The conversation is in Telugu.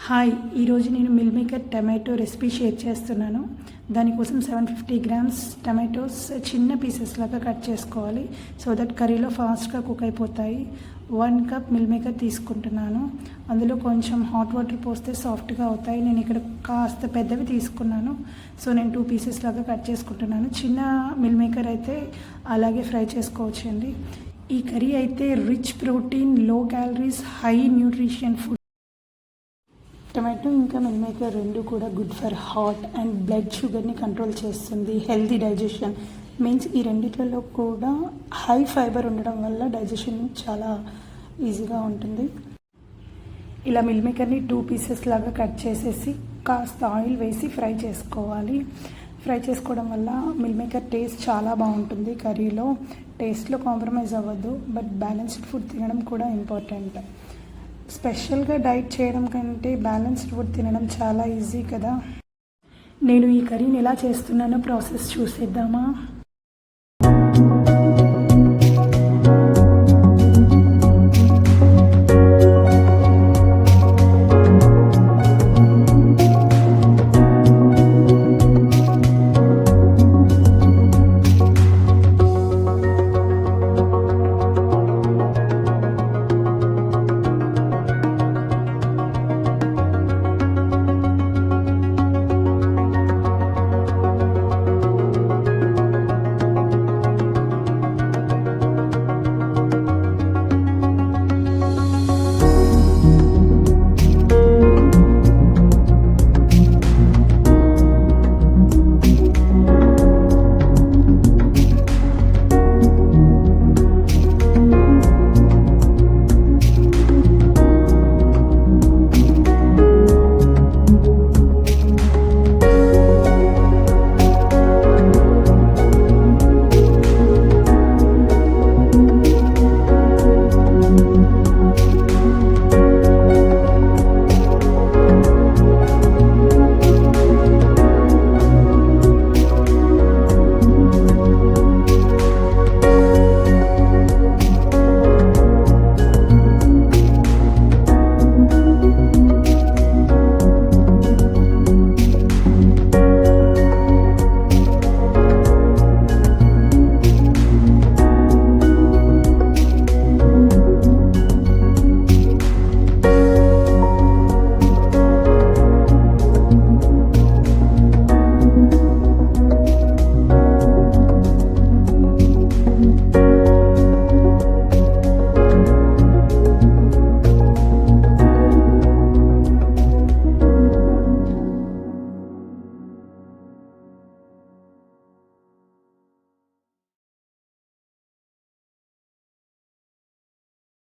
హాయ్, ఈరోజు నేను meal maker tomato recipe share చేస్తున్నాను. దానికోసం 750 గ్రామ్స్ టమాటోస్ చిన్న పీసెస్ లాగా కట్ చేసుకోవాలి. సో దట్ కర్రీలో ఫాస్ట్గా కుక్ అయిపోతాయి. 1 కప్ మిల్ మేకర్ తీసుకుంటున్నాను. అందులో కొంచెం హాట్ వాటర్ పోస్తే సాఫ్ట్గా అవుతాయి. నేను ఇక్కడ కాస్త పెద్దవి తీసుకున్నాను. సో నేను 2 పీసెస్ లాగా కట్ చేసుకుంటున్నాను. చిన్న మిల్ మేకర్ అయితే అలాగే ఫ్రై చేసుకోవచ్చండి. ఈ కర్రీ అయితే రిచ్ ప్రోటీన్, లో calories, high nutrition food. Tomato ఇంకా మిల్ మేకర్ రెండు కూడా good for heart and blood షుగర్ని కంట్రోల్ చేస్తుంది. హెల్తీ డైజెషన్ మీన్స్ ఈ రెండిట్లలో కూడా హై ఫైబర్ ఉండడం వల్ల డైజెషన్ చాలా ఈజీగా ఉంటుంది. ఇలా మిల్ మేకర్ని 2 పీసెస్ లాగా కట్ చేసేసి కాస్త ఆయిల్ వేసి ఫ్రై చేసుకోవాలి. ఫ్రై చేసుకోవడం వల్ల మిల్ మేకర్ టేస్ట్ చాలా బాగుంటుంది. కర్రీలో టేస్ట్లో కాంప్రమైజ్ అవ్వద్దు, బట్ బ్యాలెన్స్డ్ ఫుడ్ తినడం కూడా ఇంపార్టెంట్. స్పెషల్గా డైట్ చేయడం కంటే బ్యాలెన్స్డ్ ఫుడ్ తినడం చాలా ఈజీ కదా. నేను ఈ కర్రీని ఎలా చేస్తున్నానో ప్రాసెస్ చూసేద్దామా.